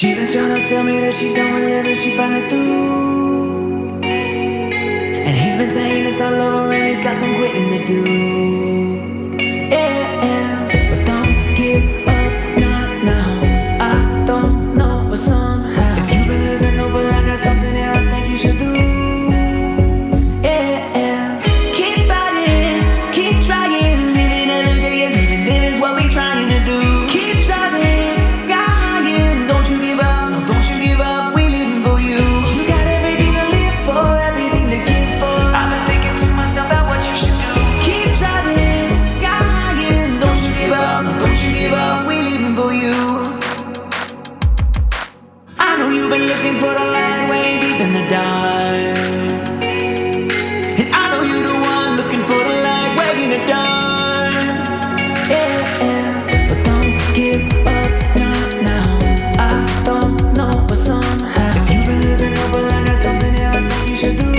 She been trying to tell me that she done with living, she found it through. And he's been saying it's all over and he's got some quitting to do. Yeah, but don't give up, not now. I don't know, but somehow, if you've been listening, no, but I got something there I think you should do. Yeah, keep fighting, keep trying, living every day, living's what we trying to do. Keep driving, sky high, don't you give up, no, don't you give up, we living for you. You got everything to live for, everything to give for. I've been thinking to myself about what you should do. Keep driving, sky high, don't you give up, no, don't you give up, we living for you. I know you've been looking for the light way deep in the dark, and I know you're the one looking for the light way in the dark. Yeah, but don't give up, not now. I don't know, but somehow, if you've been listening, but I got something there I think you should do.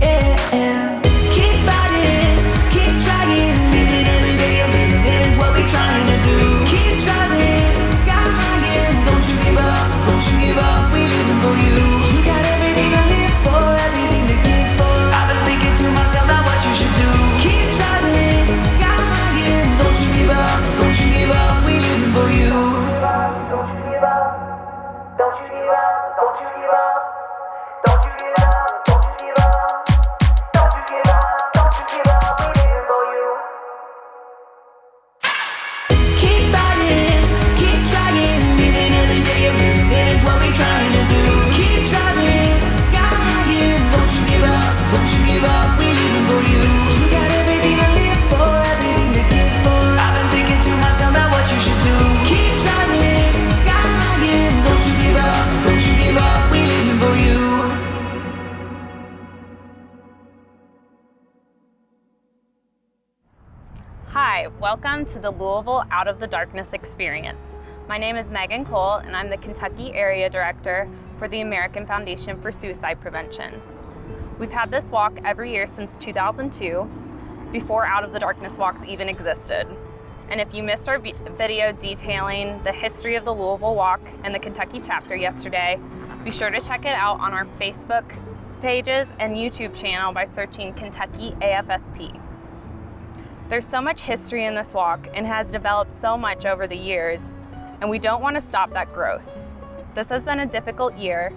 Yeah, keep fighting, keep trying, living every day, living's what we trying to do. Keep driving, sky high, don't you give up, don't you give up, we living for you. You got everything to live for, everything to give for. I've been thinking to myself about what you should do. Keep driving, sky high, don't you give up, don't you give up, we living for you. Don't you give up, don't you give up, don't you give up, don't you give up, don't you give up, don't you give up, don't you give up, we living for you. Keep fighting, keep trying, living every day, living's what we trying to do. Keep driving, sky high, don't you give up, don't you give up, we living for you. You got everything to live for, everything to give for. I've been thinking to myself about what you should do. Keep driving, sky high, don't you give up, don't you give up, we living for you. Hi, welcome to the Louisville Out of the Darkness experience. My name is Megan Cole and I'm the Kentucky Area Director for the American Foundation for Suicide Prevention. We've had this walk every year since 2002, before Out of the Darkness walks even existed. And if you missed our video detailing the history of the Louisville Walk and the Kentucky chapter yesterday, be sure to check it out on our Facebook pages and YouTube channel by searching Kentucky AFSP. There's so much history in this walk and has developed so much over the years, and we don't want to stop that growth. This has been a difficult year,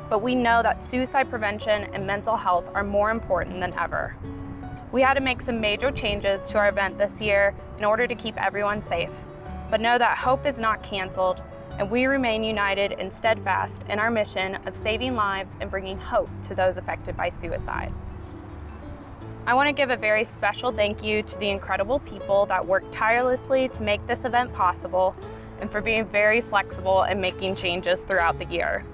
but we know that suicide prevention and mental health are more important than ever. We had to make some major changes to our event this year in order to keep everyone safe, but know that hope is not canceled, and we remain united and steadfast in our mission of saving lives and bringing hope to those affected by suicide. I want to give a very special thank you to the incredible people that worked tirelessly to make this event possible and for being very flexible and making changes throughout the year.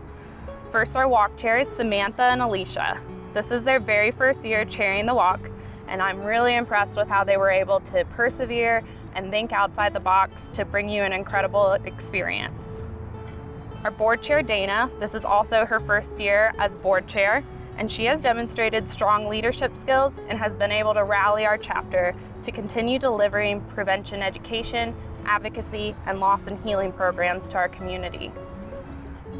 First, our walk chairs, Samantha and Alicia. This is their very first year chairing the walk, and I'm really impressed with how they were able to persevere and think outside the box to bring you an incredible experience. Our board chair, Dana, this is also her first year as board chair, and she has demonstrated strong leadership skills and has been able to rally our chapter to continue delivering prevention education, advocacy, and loss and healing programs to our community.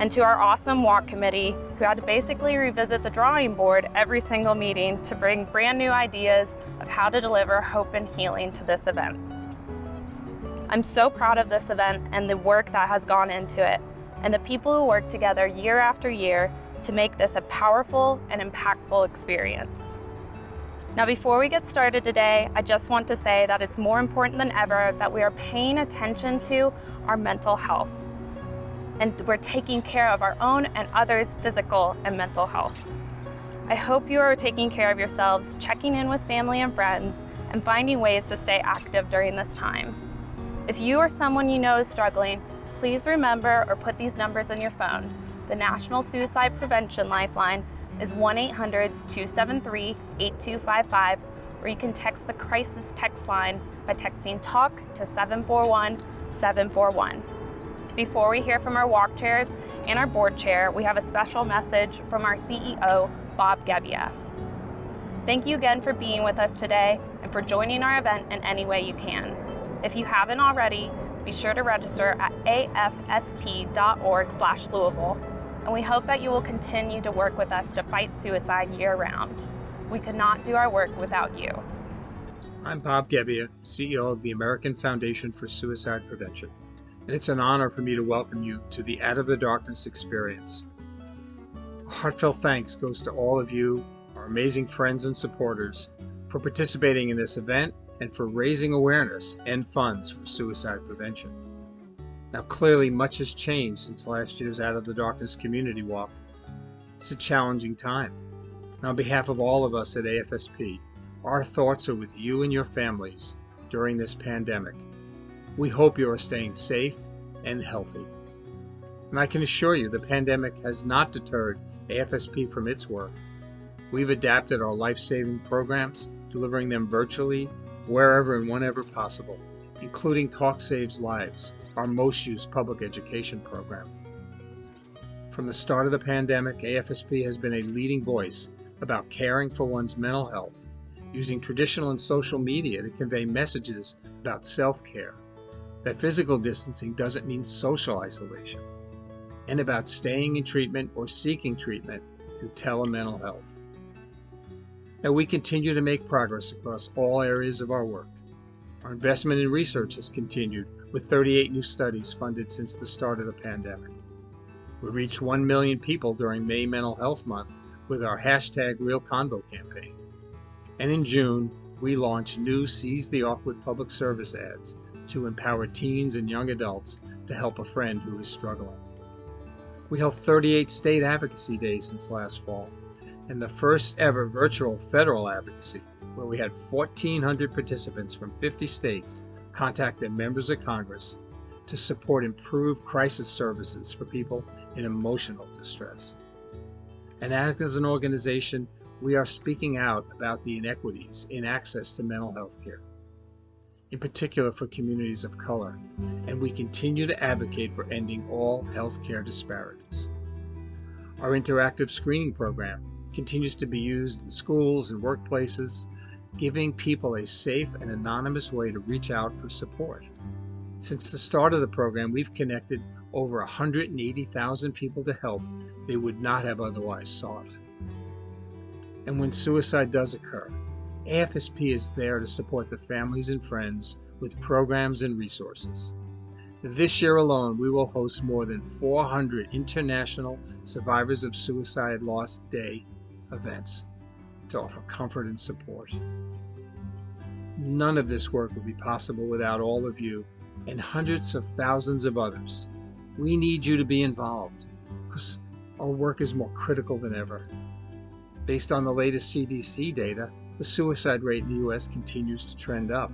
And to our awesome walk committee, who had to basically revisit the drawing board every single meeting to bring brand new ideas of how to deliver hope and healing to this event. I'm so proud of this event and the work that has gone into it, and the people who work together year after year to make this a powerful and impactful experience. Now, before we get started today, I just want to say that it's more important than ever that we are paying attention to our mental health, and we're taking care of our own and others' physical and mental health. I hope you are taking care of yourselves, checking in with family and friends, and finding ways to stay active during this time. If you or someone you know is struggling, please remember or put these numbers in your phone. The National Suicide Prevention Lifeline is 1-800-273-8255, or you can text the crisis text line by texting TALK to 741-741. Before we hear from our walk chairs and our board chair, we have a special message from our CEO, Bob Gebbia. Thank you again for being with us today and for joining our event in any way you can. If you haven't already, Be sure to register at afsp.org/Louisville, and we hope that you will continue to work with us to fight suicide year-round. We could not do our work without you. I'm Bob Gebbia, CEO of the American Foundation for Suicide Prevention, and it's an honor for me to welcome you to the Out of the Darkness experience. A heartfelt thanks goes to all of you, our amazing friends and supporters, for participating in this event and for raising awareness and funds for suicide prevention. Now, clearly, much has changed since last year's Out of the Darkness Community Walk. It's a challenging time. And on behalf of all of us at AFSP, our thoughts are with you and your families during this pandemic. We hope you are staying safe and healthy. And I can assure you the pandemic has not deterred AFSP from its work. We've adapted our life-saving programs, delivering them virtually, wherever and whenever possible, including Talk Saves Lives, our most used public education program. From the start of the pandemic, AFSP has been a leading voice about caring for one's mental health, using traditional and social media to convey messages about self-care, that physical distancing doesn't mean social isolation, and about staying in treatment or seeking treatment through telemental health. Now, we continue to make progress across all areas of our work. Our investment in research has continued with 38 new studies funded since the start of the pandemic. We reached 1 million people during May Mental Health Month with our #RealConvo campaign. And in June, we launched new Seize the Awkward public service ads to empower teens and young adults to help a friend who is struggling. We held 38 state advocacy days since last fall, and the first ever virtual federal advocacy, where we had 1,400 participants from 50 states contact their members of Congress to support improved crisis services for people in emotional distress. And as an organization, we are speaking out about the inequities in access to mental health care, in particular for communities of color, and we continue to advocate for ending all health care disparities. Our interactive screening program continues to be used in schools and workplaces, giving people a safe and anonymous way to reach out for support. Since the start of the program, we've connected over 180,000 people to help they would not have otherwise sought. And when suicide does occur, AFSP is there to support the families and friends with programs and resources. This year alone, we will host more than 400 International Survivors of Suicide Loss Day events to offer comfort and support. None of this work would be possible without all of you and hundreds of thousands of others. We need you to be involved because our work is more critical than ever. Based on the latest CDC data, the suicide rate in the U.S. continues to trend up,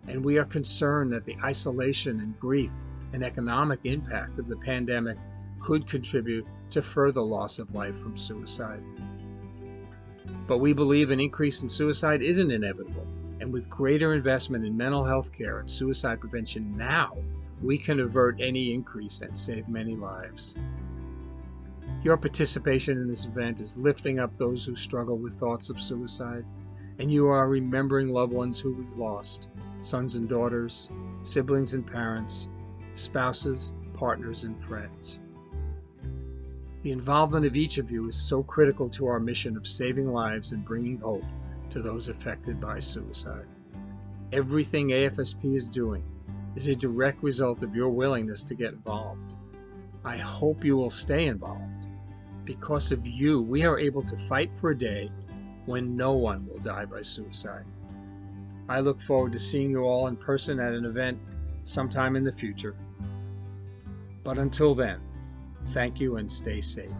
and we are concerned that the isolation and grief and economic impact of the pandemic could contribute to further loss of life from suicide. But we believe an increase in suicide isn't inevitable, and with greater investment in mental health care and suicide prevention now, we can avert any increase and save many lives. Your participation in this event is lifting up those who struggle with thoughts of suicide, and you are remembering loved ones who we've lost, sons and daughters, siblings and parents, spouses, partners, and friends. The involvement of each of you is so critical to our mission of saving lives and bringing hope to those affected by suicide. Everything AFSP is doing is a direct result of your willingness to get involved. I hope you will stay involved. Because of you, we are able to fight for a day when no one will die by suicide. I look forward to seeing you all in person at an event sometime in the future. But until then, thank you and stay safe.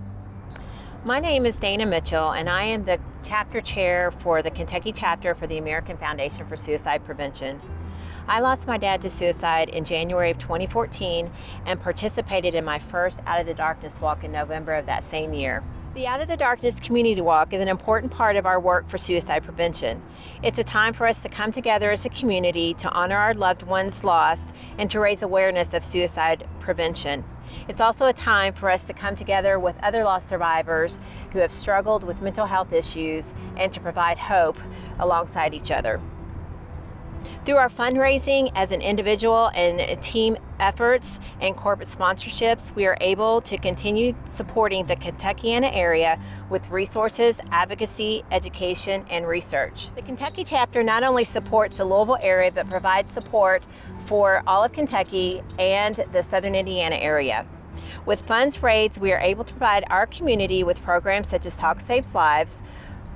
My name is Dana Mitchell, and I am the chapter chair for the Kentucky chapter for the American Foundation for Suicide Prevention. I lost my dad to suicide in January of 2014 and participated in my first Out of the Darkness walk in November of that same year. The Out of the Darkness Community Walk is an important part of our work for suicide prevention. It's a time for us to come together as a community to honor our loved ones lost and to raise awareness of suicide prevention. It's also a time for us to come together with other loss survivors who have struggled with mental health issues and to provide hope alongside each other. Through our fundraising as an individual and team efforts and corporate sponsorships, we are able to continue supporting the Kentuckiana area with resources, advocacy, education, and research. The Kentucky chapter not only supports the Louisville area, but provides support for all of Kentucky and the Southern Indiana area. With funds raised, we are able to provide our community with programs such as Talk Saves Lives,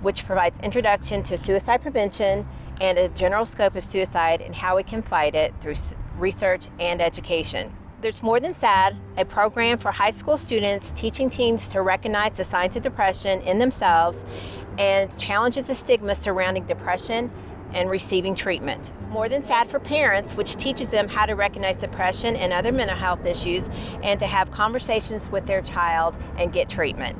which provides introduction to suicide prevention and a general scope of suicide and how we can fight it through research and education. There's More Than Sad, a program for high school students teaching teens to recognize the signs of depression in themselves and challenges the stigma surrounding depression and receiving treatment. More Than Sad for Parents, which teaches them how to recognize depression and other mental health issues and to have conversations with their child and get treatment.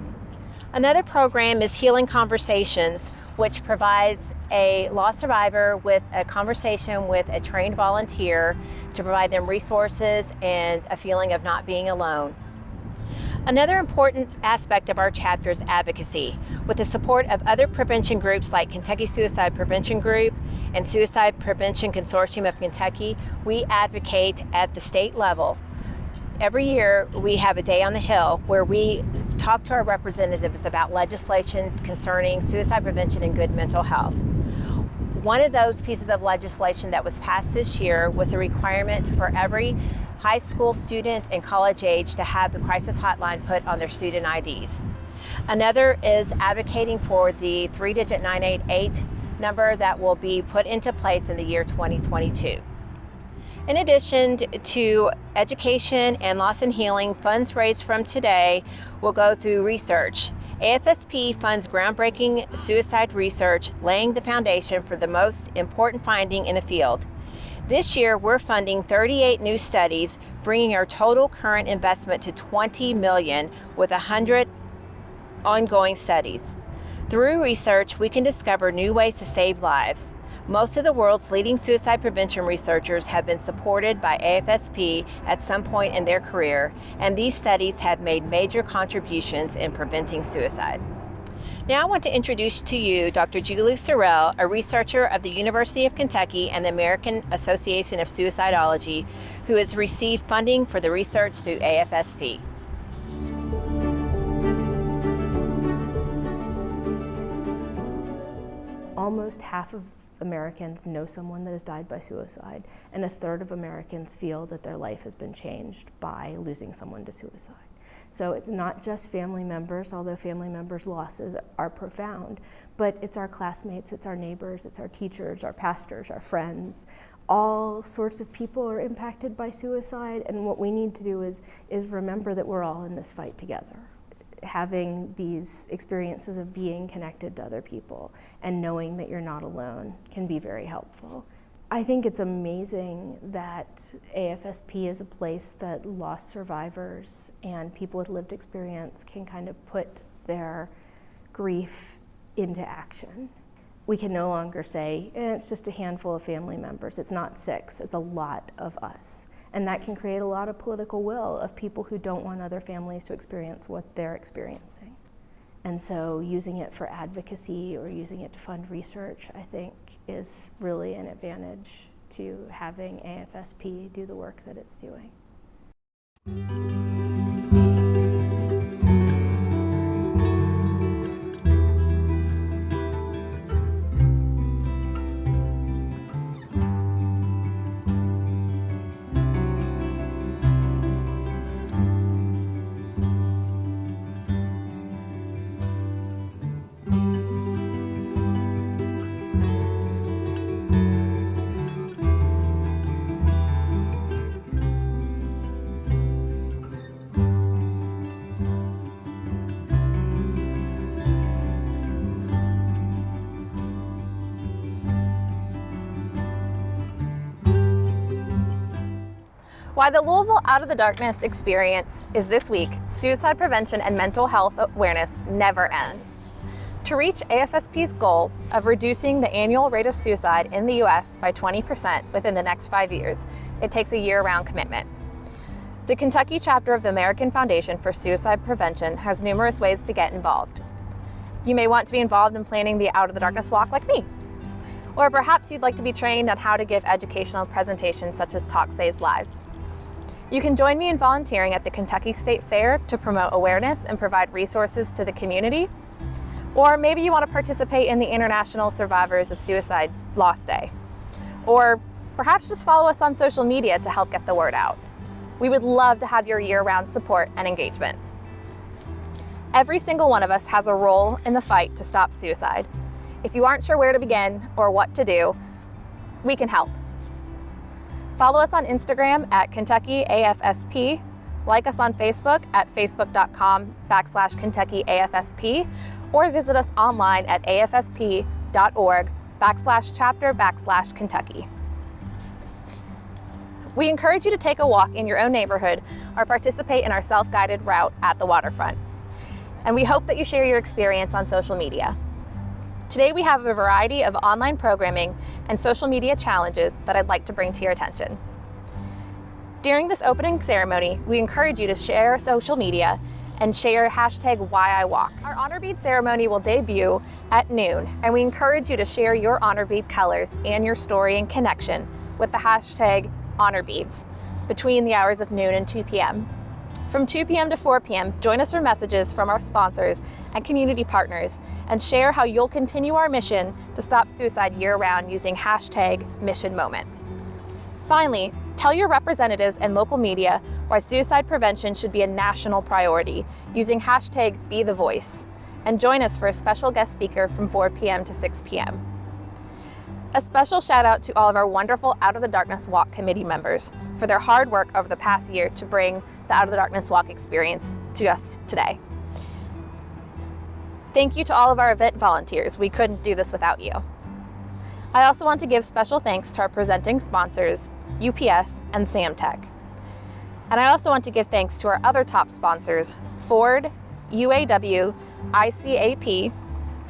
Another program is Healing Conversations, which provides a loss survivor with a conversation with a trained volunteer to provide them resources and a feeling of not being alone. Another important aspect of our chapter is advocacy. With the support of other prevention groups like Kentucky Suicide Prevention Group and Suicide Prevention Consortium of Kentucky, we advocate at the state level. Every year we have a day on the Hill where we talk to our representatives about legislation concerning suicide prevention and good mental health. One of those pieces of legislation that was passed this year was a requirement for every high school student and college age to have the crisis hotline put on their student IDs. Another is advocating for the 3-digit 988 number that will be put into place in the year 2022. In addition to education and loss and healing, funds raised from today will go through research. AFSP funds groundbreaking suicide research, laying the foundation for the most important finding in the field. This year, we're funding 38 new studies, bringing our total current investment to $20 million with 100 ongoing studies. Through research, we can discover new ways to save lives. Most of the world's leading suicide prevention researchers have been supported by AFSP at some point in their career, and these studies have made major contributions in preventing suicide. Now I want to introduce to you Dr. Julie Sorrell, a researcher of the University of Kentucky and the American Association of Suicidology, who has received funding for the research through AFSP. Almost half of Americans know someone that has died by suicide, and 1/3 of Americans feel that their life has been changed by losing someone to suicide. So it's not just family members, although family members' losses are profound, but it's our classmates, it's our neighbors, it's our teachers, our pastors, our friends. All sorts of people are impacted by suicide, and what we need to do is remember that we're all in this fight together. Having these experiences of being connected to other people and knowing that you're not alone can be very helpful. I think it's amazing that AFSP is a place that loss survivors and people with lived experience can kind of put their grief into action. We can no longer say, it's just a handful of family members. It's not 6, it's a lot of us. And that can create a lot of political will of people who don't want other families to experience what they're experiencing. And so using it for advocacy or using it to fund research, I think, is really an advantage to having AFSP do the work that it's doing. Why the Louisville Out of the Darkness experience is this week, suicide prevention and mental health awareness never ends. To reach AFSP's goal of reducing the annual rate of suicide in the US by 20% within the next 5 years, it takes a year-round commitment. The Kentucky chapter of the American Foundation for Suicide Prevention has numerous ways to get involved. You may want to be involved in planning the Out of the Darkness walk like me. Or perhaps you'd like to be trained on how to give educational presentations such as Talk Saves Lives. You can join me in volunteering at the Kentucky State Fair to promote awareness and provide resources to the community. Or maybe you want to participate in the International Survivors of Suicide Loss Day. Or perhaps just follow us on social media to help get the word out. We would love to have your year-round support and engagement. Every single one of us has a role in the fight to stop suicide. If you aren't sure where to begin or what to do, we can help. Follow us on Instagram at Kentucky AFSP, like us on Facebook at facebook.com/Kentucky AFSP, or visit us online at afsp.org/chapter/Kentucky. We encourage you to take a walk in your own neighborhood or participate in our self-guided route at the waterfront. And we hope that you share your experience on social media. Today we have a variety of online programming and social media challenges that I'd like to bring to your attention. During this opening ceremony, we encourage you to share social media and share #WhyIWalk. Our honor bead ceremony will debut at noon, and we encourage you to share your honor bead colors and your story and connection with the #honorbeads between the hours of noon and 2 p.m. From 2 p.m. to 4 p.m., join us for messages from our sponsors and community partners and share how you'll continue our mission to stop suicide year-round using #MissionMoment. Finally, tell your representatives and local media why suicide prevention should be a national priority using #BeTheVoice, and join us for a special guest speaker from 4 p.m. to 6 p.m. A special shout out to all of our wonderful Out of the Darkness Walk committee members for their hard work over the past year to bring the Out of the Darkness Walk experience to us today. Thank you to all of our event volunteers. We couldn't do this without you. I also want to give special thanks to our presenting sponsors, UPS and Samtech. And I also want to give thanks to our other top sponsors, Ford, UAW, ICAP,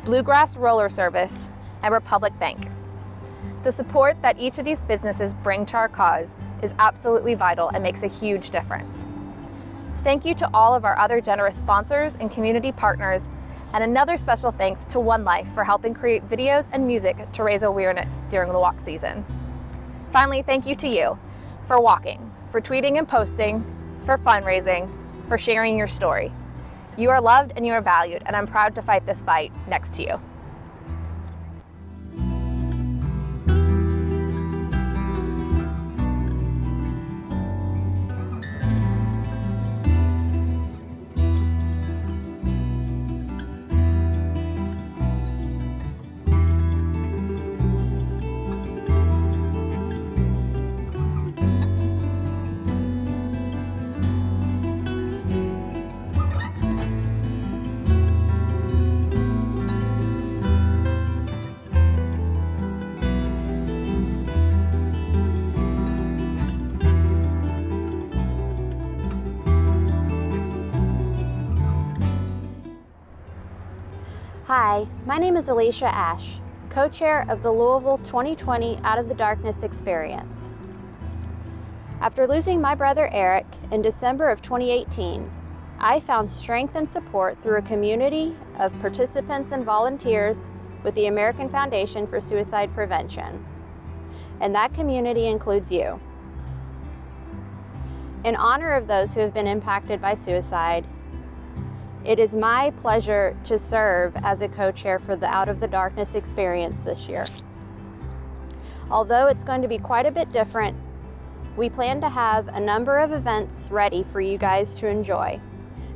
Bluegrass Roller Service, and Republic Bank. The support that each of these businesses bring to our cause is absolutely vital and makes a huge difference. Thank you to all of our other generous sponsors and community partners, and another special thanks to One Life for helping create videos and music to raise awareness during the walk season. Finally, thank you to you for walking, for tweeting and posting, for fundraising, for sharing your story. You are loved and you are valued, and I'm proud to fight this fight next to you. Hi, my name is Alicia Ash, co-chair of the Louisville 2020 Out of the Darkness Experience. After losing my brother Eric in December of 2018, I found strength and support through a community of participants and volunteers with the American Foundation for Suicide Prevention. And that community includes you. In honor of those who have been impacted by suicide, it is my pleasure to serve as a co-chair for the Out of the Darkness Experience this year. Although it's going to be quite a bit different, we plan to have a number of events ready for you guys to enjoy.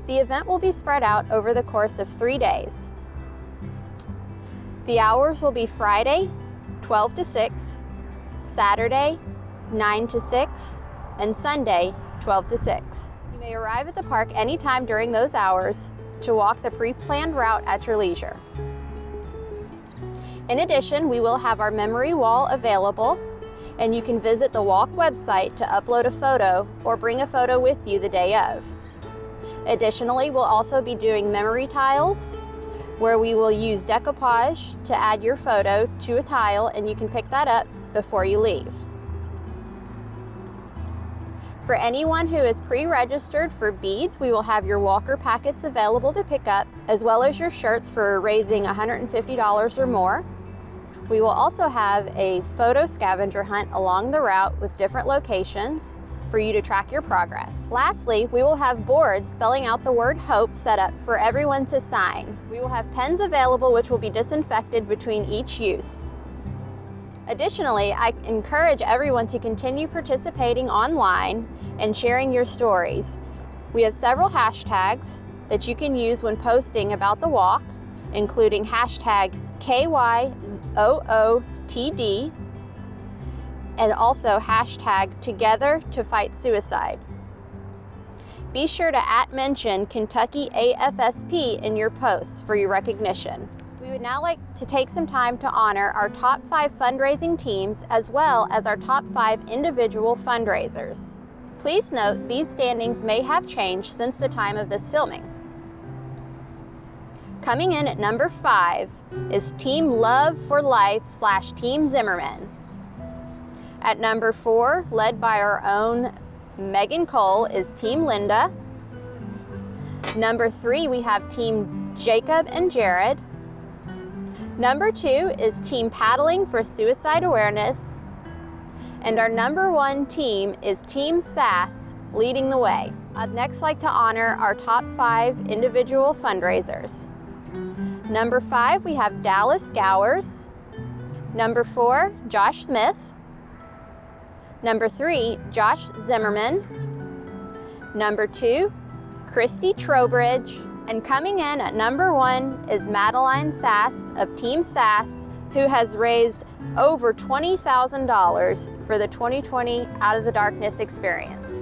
The event will be spread out over the course of 3 days. The hours will be Friday, 12 to 6, Saturday, 9 to 6, and Sunday, 12 to 6. You may arrive at the park anytime during those hours to walk the pre-planned route at your leisure. In addition, we will have our memory wall available, and you can visit the walk website to upload a photo or bring a photo with you the day of. Additionally, we'll also be doing memory tiles, where we will use decoupage to add your photo to a tile, and you can pick that up before you leave. For anyone who is pre-registered for beads, we will have your walker packets available to pick up, as well as your shirts for raising $150 or more. We will also have a photo scavenger hunt along the route with different locations for you to track your progress. Lastly, we will have boards spelling out the word HOPE set up for everyone to sign. We will have pens available which will be disinfected between each use. Additionally, I encourage everyone to continue participating online and sharing your stories. We have several hashtags that you can use when posting about the walk, including hashtag KYOOTD, and also hashtag Together to Fight Suicide. Be sure to @mention Kentucky AFSP in your posts for your recognition. We would now like to take some time to honor our top 5 fundraising teams as well as our top 5 individual fundraisers. Please note these standings may have changed since the time of this filming. Coming in at number 5 is Team Love for Life / Team Zimmerman. At number 4, led by our own Megan Cole, is Team Linda. Number 3, we have Team Jacob and Jared. Number 2 is Team Paddling for Suicide Awareness. And our number 1 team is Team SAS, leading the way. I'd next like to honor our top 5 individual fundraisers. Number 5, we have Dallas Gowers. Number 4, Josh Smith. Number 3, Josh Zimmerman. Number 2, Christy Trowbridge. And coming in at number 1 is Madeline Sass of Team Sass, who has raised over $20,000 for the 2020 Out of the Darkness experience.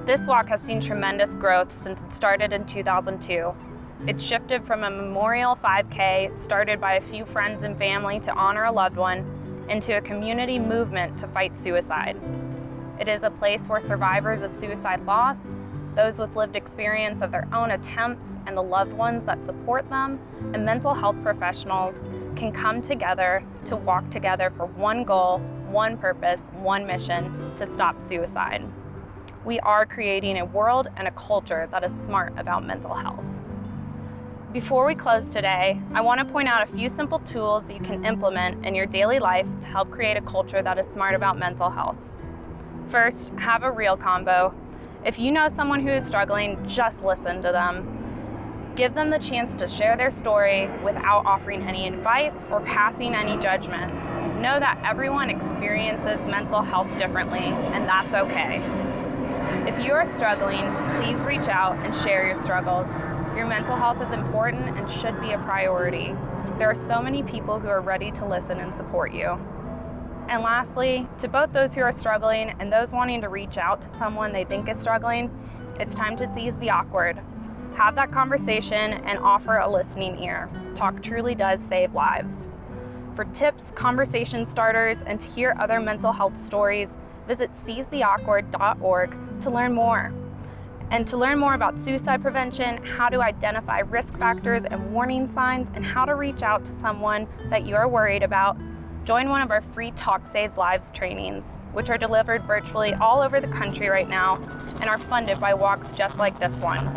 This walk has seen tremendous growth since it started in 2002. It's shifted from a memorial 5K started by a few friends and family to honor a loved one into a community movement to fight suicide. It is a place where survivors of suicide loss, those with lived experience of their own attempts and the loved ones that support them, and mental health professionals can come together to walk together for one goal, one purpose, one mission: to stop suicide. We are creating a world and a culture that is smart about mental health. Before we close today, I want to point out a few simple tools you can implement in your daily life to help create a culture that is smart about mental health. First, have a real combo. If you know someone who is struggling, just listen to them. Give them the chance to share their story without offering any advice or passing any judgment. Know that everyone experiences mental health differently, and that's okay. If you are struggling, please reach out and share your struggles. Your mental health is important and should be a priority. There are so many people who are ready to listen and support you. And lastly, to both those who are struggling and those wanting to reach out to someone they think is struggling, it's time to seize the awkward. Have that conversation and offer a listening ear. Talk truly does save lives. For tips, conversation starters, and to hear other mental health stories, visit seizetheawkward.org to learn more. And to learn more about suicide prevention, how to identify risk factors and warning signs, and how to reach out to someone that you are worried about, join one of our free Talk Saves Lives trainings, which are delivered virtually all over the country right now and are funded by walks just like this one.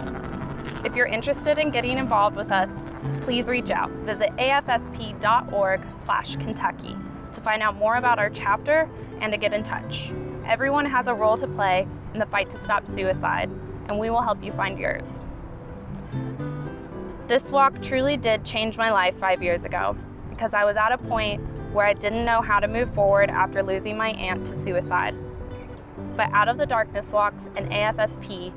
If you're interested in getting involved with us, please reach out. Visit afsp.org/Kentucky to find out more about our chapter and to get in touch. Everyone has a role to play in the fight to stop suicide, and we will help you find yours. This walk truly did change my life 5 years ago, because I was at a point where I didn't know how to move forward after losing my aunt to suicide. But Out of the Darkness walks and AFSP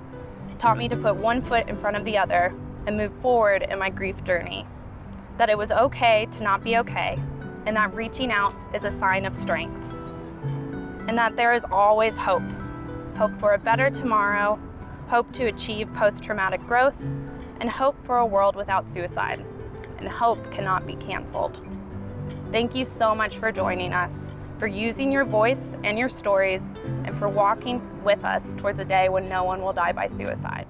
taught me to put one foot in front of the other and move forward in my grief journey. That it was okay to not be okay, and that reaching out is a sign of strength. And that there is always hope. Hope for a better tomorrow, hope to achieve post-traumatic growth, and hope for a world without suicide. And hope cannot be canceled. Thank you so much for joining us. for using your voice and your stories, and for walking with us towards a day when no one will die by suicide.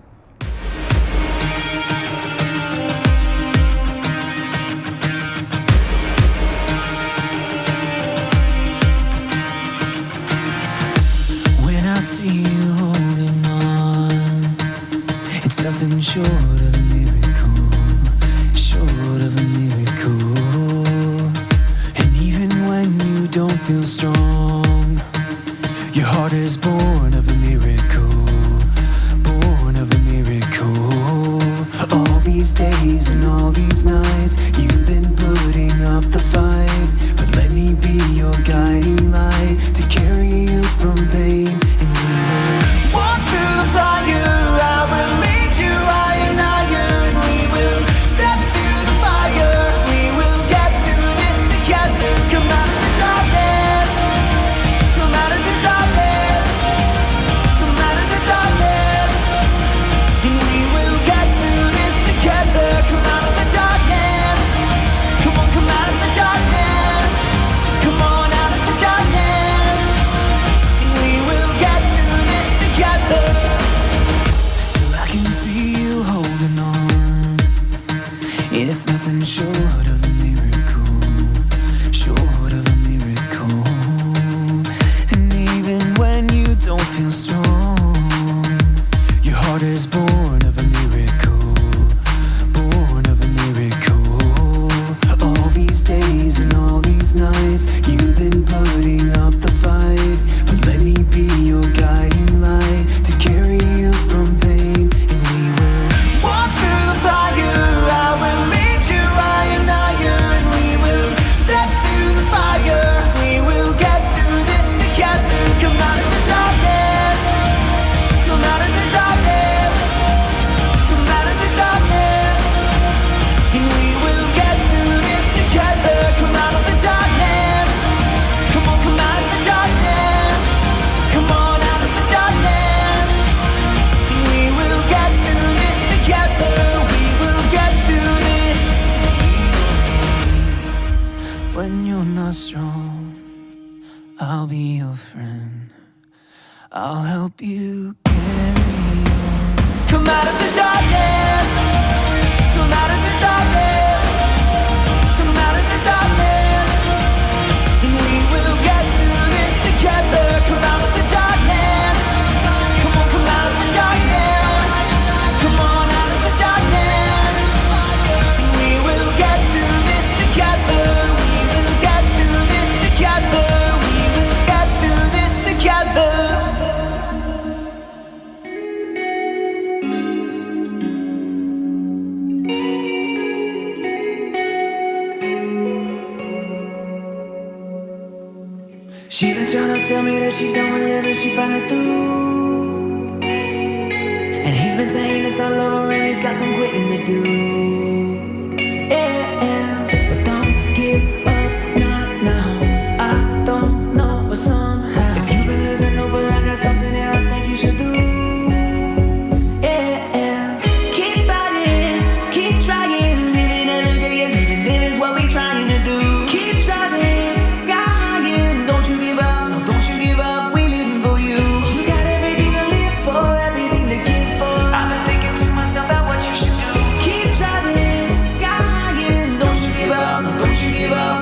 When I see you holding on, it's nothing short of a miracle, short of a miracle. And even when you don't feel strong, your heart is born of a miracle, born of a miracle. All these days and all these nights, you've been putting up the fight, but let me be your guiding light to carry you from pain. And we will walk through the fire, I will lead you higher and higher. And we will step through the fire, we will get through this together. Come out of the darkness, come out of the darkness, come out of the darkness. And we will get through this together. Come out of the darkness, come on, come out of the darkness, come on out of the darkness. And we will get through this together. Still I can see you holding on. It's nothing short of a miracle, short of a miracle. And even when you don't feel strong, your heart is born of a miracle, born of a miracle. All these days and all these nights, you've been putting up the fight, but let me be your guiding light to carry you from pain. And we will walk through the fire, I will lead you higher and higher. And we will step through the fire, we will get through this together. Come out of the darkness, come out of the darkness, come out of the darkness. And we will get through this together. Come out of the darkness, come on, come out of the darkness, come on out of the darkness. And we will get through this together, we will get through this. When you're not strong, I'll be your friend, I'll help you carry on. Come out of the darkness, come out of the darkness, come out of the darkness. And we will get through this together. Come out of the darkness, come on, come out of the darkness, come on out of the darkness. And we will get through this together, we will get through this together, we will get through this together. She been tryna tell me that she done with living, she found it through. And he's been saying it's all over and he's got some quitting to do. Yeah, but don't give up, not now. I don't know, but somehow, if you've been losing hope, but I got something there I think you should do. Yeah, keep fighting, keep trying, living every day, and living's what we trying to do. Keep driving, sky high, don't you give up, no, don't you give up, we living for you. You got everything to live for, everything to give for. I've been thinking to myself about what you should do. Keep driving, sky high, don't you give up, no, don't you give up.